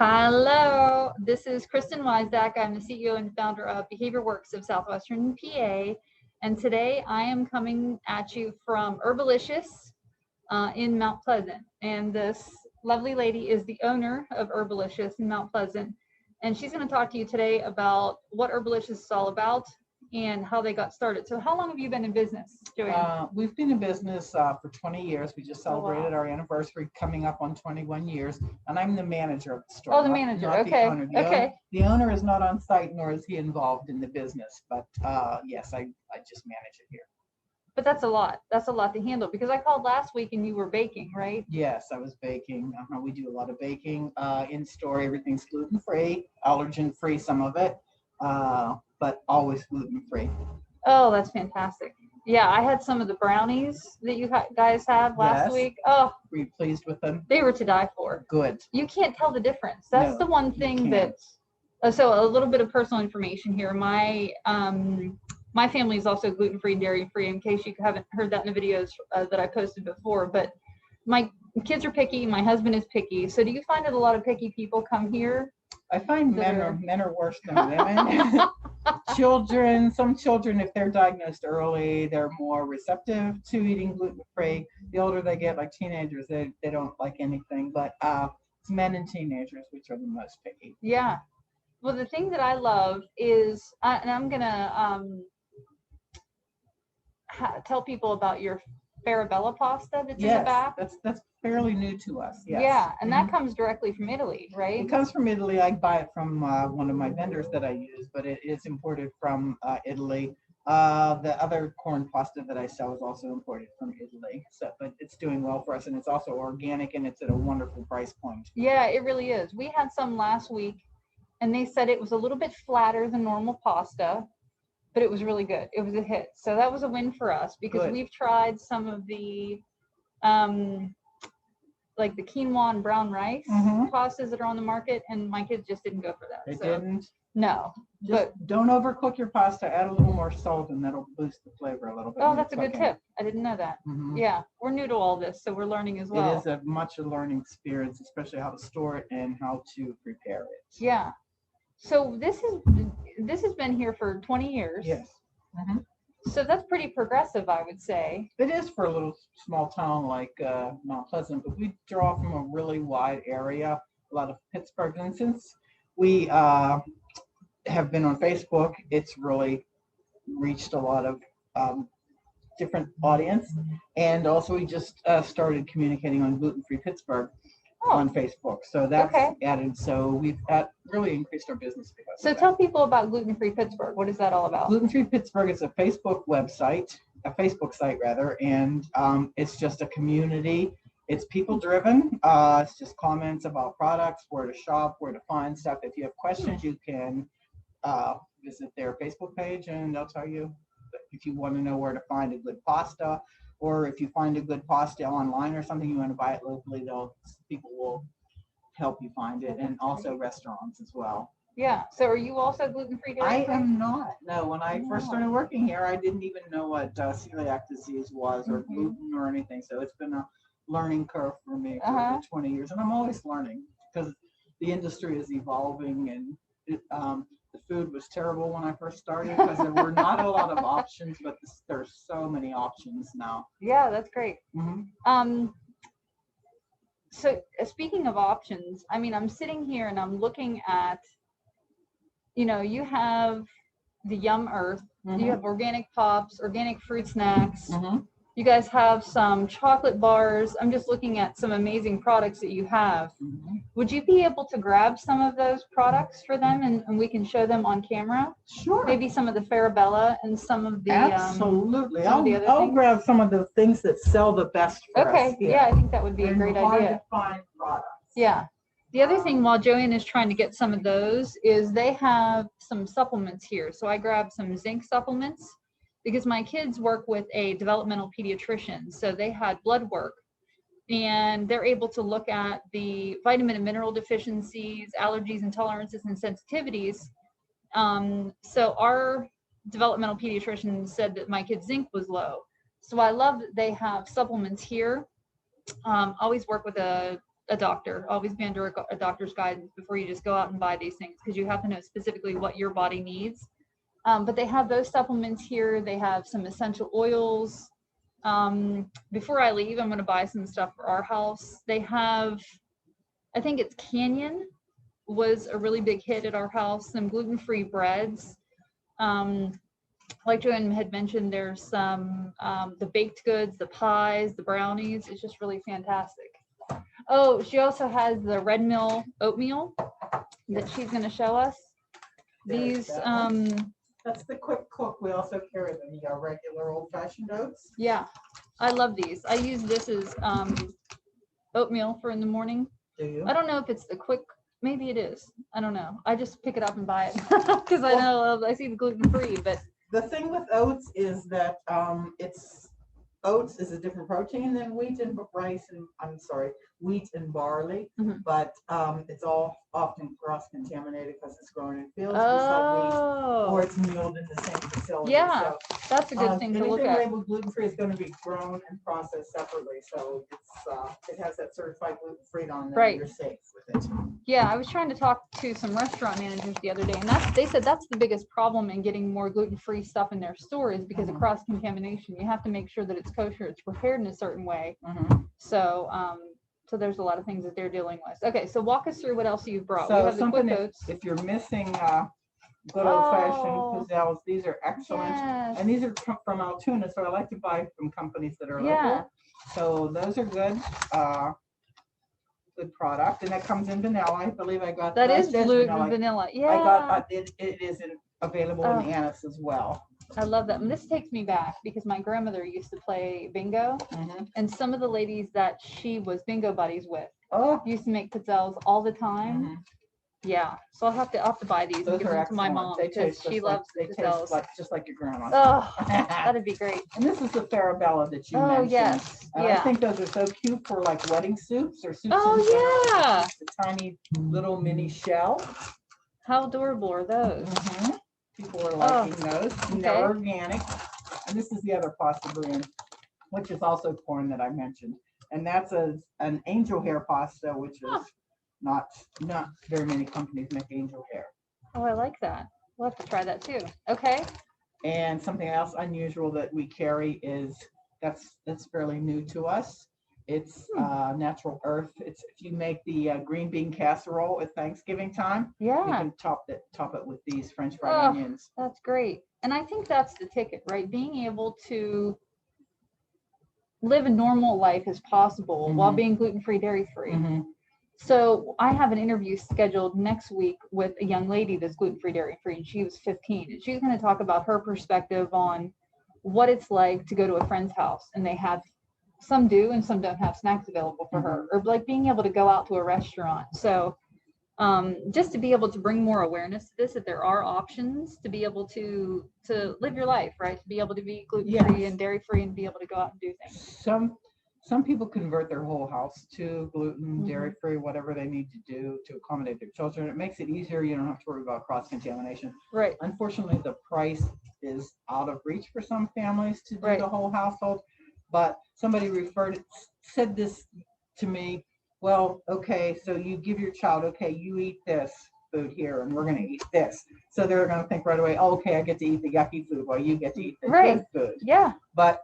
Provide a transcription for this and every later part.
Hello, this is Kristan Weisdack. I'm the CEO and founder of BehaviorWorx of Southwestern PA. And today I am coming at you from Herbalicious in Mount Pleasant. And this lovely lady is the owner of Herbalicious in Mount Pleasant. And she's going to talk to you today about what Herbalicious is all about and how they got started. So how long have you been in business, Joanne? We've been in business for 20 years. We just celebrated our anniversary, coming up on 21 years, and I'm the manager of the store. Oh, the manager. Not okay. The owner. The owner is not on site, nor is he involved in the business, but yes, I just manage it here. But that's a lot. That's a lot to handle, because I called last week and you were baking, right? Yes, I was baking. We do a lot of baking in store. Everything's gluten-free, allergen-free, some of it. But always gluten-free. Oh, that's fantastic. Yeah, I had some of the brownies that you guys have last week. Oh, were you pleased with them? They were to die for. Good. You can't tell the difference. That's the one thing that, so a little bit of personal information here. My family is also gluten-free and dairy-free, in case you haven't heard that in the videos that I posted before. But my kids are picky. My husband is picky. So do you find that a lot of picky people come here? I find men are worse than women. Some children, if they're diagnosed early, they're more receptive to eating gluten-free. The older they get, like teenagers, they don't like anything. But it's men and teenagers which are the most picky. Yeah. Well, the thing that I love is, and I'm gonna tell people about your Farabella pasta that's in the back. That's fairly new to us. Yes. Yeah, and that comes directly from Italy, right? It comes from Italy. I buy it from one of my vendors that I use, but it is imported from Italy. The other corn pasta that I sell is also imported from Italy. So, but it's doing well for us, and it's also organic, and it's at a wonderful price point. Yeah, it really is. We had some last week, and they said it was a little bit flatter than normal pasta, but it was really good. It was a hit. So that was a win for us, because we've tried some of the like the quinoa and brown rice pastas that are on the market, and my kids just didn't go for that. They didn't? No. Just don't overcook your pasta. Add a little more salt, and that'll boost the flavor a little bit. Oh, that's a good tip. I didn't know that. Yeah, we're new to all this, so we're learning as well. It is a learning experience, especially how to store it and how to prepare it. Yeah. So this has been here for 20 years. Yes. So that's pretty progressive, I would say. It is for a little small town like Mount Pleasant, but we draw from a really wide area, a lot of Pittsburgh. And since we have been on Facebook, it's really reached a lot of different audience. And also we just started communicating on Gluten-Free Pittsburgh on Facebook. So that's added. So we've really increased our business because of that. Tell people about Gluten-Free Pittsburgh. What is that all about? Gluten-Free Pittsburgh is a Facebook site rather, and it's just a community. It's people driven. It's just comments about products, where to shop, where to find stuff. If you have questions, you can visit their Facebook page, and they'll tell you if you want to know where to find a good pasta. Or if you find a good pasta online or something, you want to buy it locally, people will help you find it, and also restaurants as well. Yeah. So are you also gluten-free? I am not. No. When I first started working here, I didn't even know what celiac disease was or gluten or anything. So it's been a learning curve for me for over 20 years, and I'm always learning because the industry is evolving, and the food was terrible when I first started because there were not a lot of options, but there's so many options now. Yeah, that's great. So speaking of options, I mean, I'm sitting here and I'm looking at, you have the Yum Earth, you have organic pops, organic fruit snacks. You guys have some chocolate bars. I'm just looking at some amazing products that you have. Would you be able to grab some of those products for them, and we can show them on camera? Sure. Maybe some of the Farabella and some of the absolutely. I'll grab some of the things that sell the best for us. Yeah, I think that would be a great idea. To find products. Yeah. The other thing, while Joanne is trying to get some of those, is they have some supplements here. So I grabbed some zinc supplements, because my kids work with a developmental pediatrician, so they had blood work, and they're able to look at the vitamin and mineral deficiencies, allergies, intolerances, and sensitivities. So our developmental pediatrician said that my kid's zinc was low. So I love that they have supplements here. Always work with a a doctor. Always be under a doctor's guidance before you just go out and buy these things, because you have to know specifically what your body needs. But they have those supplements here. They have some essential oils. Before I leave, I'm going to buy some stuff for our house. They have, I think it's Canyon was a really big hit at our house. Some gluten-free breads. Like Joanne had mentioned, there's some, the baked goods, the pies, the brownies. It's just really fantastic. Oh, she also has the red mill oatmeal that she's going to show us. These, that's the quick cook. We also carry the regular old-fashioned oats. Yeah, I love these. I use this as oatmeal for in the morning. Do you? I don't know if it's the quick, maybe it is. I don't know. I just pick it up and buy it because I know I see the gluten-free, but. The thing with oats is that oats is a different protein than wheat and wheat and barley, but it's all often cross-contaminated because it's grown in fields beside wheat, or it's milled in the same facility. Yeah, so, that's a good thing to look at. Anything labeled gluten-free is going to be grown and processed separately, so it has that certified gluten-free on there. Right. You're safe with it. Yeah, I was trying to talk to some restaurant managers the other day, and they said that's the biggest problem in getting more gluten-free stuff in their store is because of cross-contamination. You have to make sure that it's kosher, it's prepared in a certain way. So there's a lot of things that they're dealing with. Okay, so walk us through what else you've brought. So we have the quick oats. If you're missing good old-fashioned pizzelles, these are excellent. Yes. And these are from Altoona, so I like to buy from companies that are local. So those are good. Good product, and that comes in vanilla. I believe I got that. Is gluten vanilla. Yeah, I got it is available in anise as well. I love that. And this takes me back because my grandmother used to play bingo, and some of the ladies that she was bingo buddies with used to make pizzelles all the time. Yeah, so I'll have to buy these and give them to my mom because she loves pizzelles. Just like your grandma. Oh, that'd be great. And this is the Farabella that you mentioned. Oh yes, and I think those are so cute for like wedding soups or soups. Oh yeah, just a tiny little mini shell. How adorable are those? People are liking those. And they're organic. And this is the other pasta brand, which is also corn that I mentioned. And that's an angel hair pasta, which is not very many companies make angel hair. Oh, I like that. We'll have to try that too. Okay. And something else unusual that we carry is that's fairly new to us. It's natural earth. It's if you make the green bean casserole at Thanksgiving time, you can top it with these French fried onions. That's great. And I think that's the ticket, right? Being able to live a normal life as possible while being gluten-free, dairy-free. So I have an interview scheduled next week with a young lady that's gluten-free, dairy-free, and she was 15. And she's going to talk about her perspective on what it's like to go to a friend's house and they have, some do and some don't have snacks available for her, or like being able to go out to a restaurant. So just to be able to bring more awareness to this, that there are options to be able to live your life, right? To be able to be gluten-free and dairy-free and be able to go out and do things. Some people convert their whole house to gluten, dairy-free, whatever they need to do to accommodate their children. It makes it easier. You don't have to worry about cross-contamination. Right. Unfortunately, the price is out of reach for some families to do the whole household. But somebody said this to me. Well, okay, so you give your child, okay, you eat this food here, and we're going to eat this. So they're going to think right away, oh, okay, I get to eat the yucky food while you get to eat the good food. Yeah. But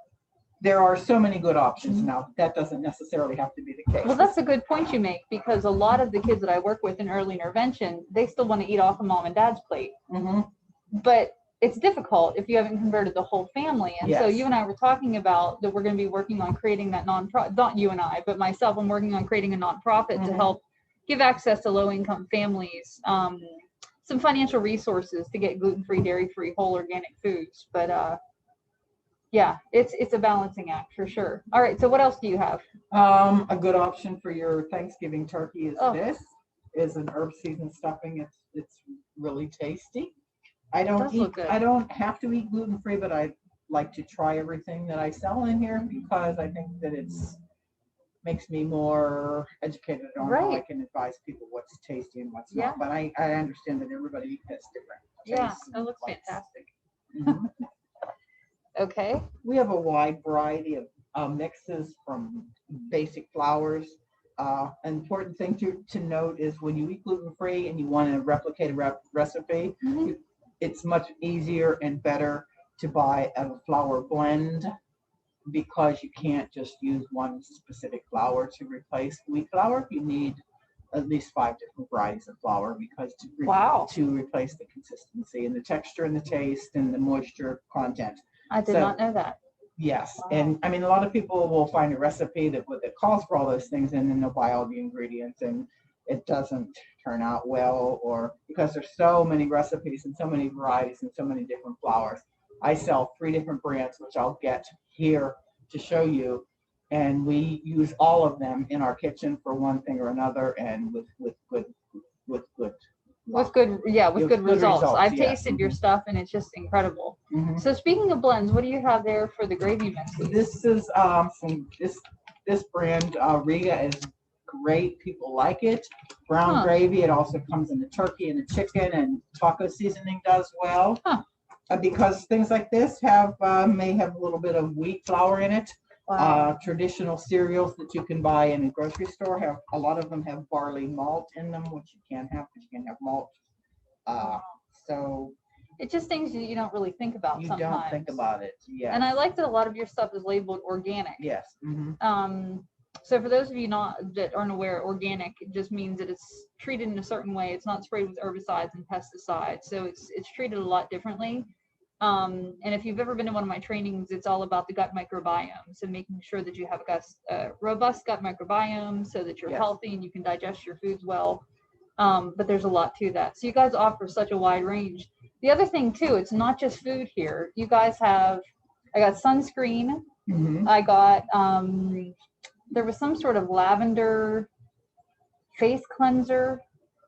there are so many good options now. That doesn't necessarily have to be the case. Well, that's a good point you make, because a lot of the kids that I work with in early intervention, they still want to eat off of mom and dad's plate. But it's difficult if you haven't converted the whole family. And so you and I were talking about that we're going to be working on creating that nonprofit, not you and I, but myself, I'm working on creating a nonprofit to help give access to low-income families, some financial resources to get gluten-free, dairy-free, whole organic foods. But yeah, it's a balancing act for sure. All right, so what else do you have? A good option for your Thanksgiving turkey is this is an herb seasoned stuffing. It's really tasty. I don't have to eat gluten free, but I like to try everything that I sell in here because I think that it's makes me more educated on how I can advise people what's tasty and what's not. But I understand that everybody has different tastes. It looks fantastic. Okay. We have a wide variety of mixes from basic flours An important thing to note is when you eat gluten-free and you want to replicate a recipe, it's much easier and better to buy a flour blend, because you can't just use one specific flour to replace wheat flour. You need at least 5 different varieties of flour, because to replace the consistency and the texture and the taste and the moisture content. I did not know that. Yes. Wow. And I mean, a lot of people will find a recipe that calls for all those things, and then they'll buy all the ingredients and it doesn't turn out well, or because there's so many recipes and so many varieties and so many different flours. I sell 3 different brands, which I'll get here to show you. And we use all of them in our kitchen for one thing or another, and with good results. I've tasted your stuff and it's just incredible. So speaking of blends, what do you have there for the gravy mixes? This is this brand Riga is great. People like it. Brown gravy. It also comes in the turkey and the chicken, and taco seasoning does well. Because things like this may have a little bit of wheat flour in it. Wow. Traditional cereals that you can buy in a grocery store a lot of them have barley malt in them, which you can't have because you can't have malt. So it's just things that you don't really think about sometimes. You don't think about it, yeah. And I like that a lot of your stuff is labeled organic. Yes. So for those of you that aren't aware, organic just means that it's treated in a certain way. It's not sprayed with herbicides and pesticides. So it's treated a lot differently. And if you've ever been to one of my trainings, it's all about the gut microbiome. So making sure that you have a robust gut microbiome so that you're healthy and you can digest your foods well. But there's a lot to that. So you guys offer such a wide range. The other thing too, it's not just food here. You guys I got sunscreen. I got, there was some sort of lavender face cleanser.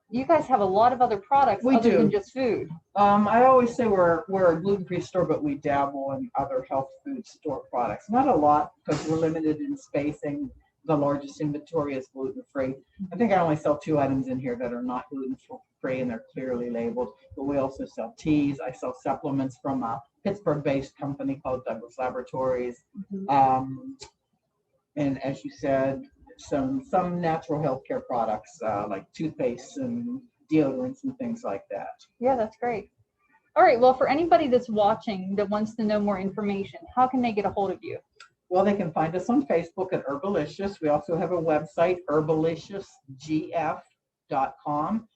You guys have a lot of other products than just food. I always say we're a gluten-free store, but we dabble in other health food store products. Not a lot, because we're limited in spacing. The largest inventory is gluten-free. I think I only sell 2 items in here that are not gluten-free, and they're clearly labeled. But we also sell teas. I sell supplements from a Pittsburgh-based company called Douglas Laboratories. And as you said, some natural healthcare products like toothpaste and deodorants and things like that. Yeah, that's great. All right. Well, for anybody that's watching that wants to know more information, how can they get a hold of you? Well, they can find us on Facebook at Herbalicious. We also have a website, herbaliciousgf.com.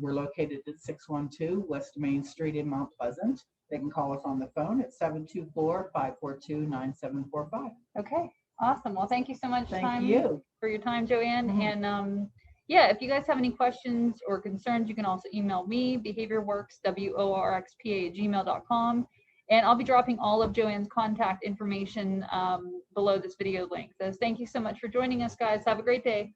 We're located at 612 West Main Street in Mount Pleasant. They can call us on the phone at 724-542-9745. Okay. Awesome. Well, thank you so much for your time, Joanne. And if you guys have any questions or concerns, you can also email me, BehaviorWorx, WORXPA@gmail.com. And I'll be dropping all of Joanne's contact information below this video link. So thank you so much for joining us, guys. Have a great day.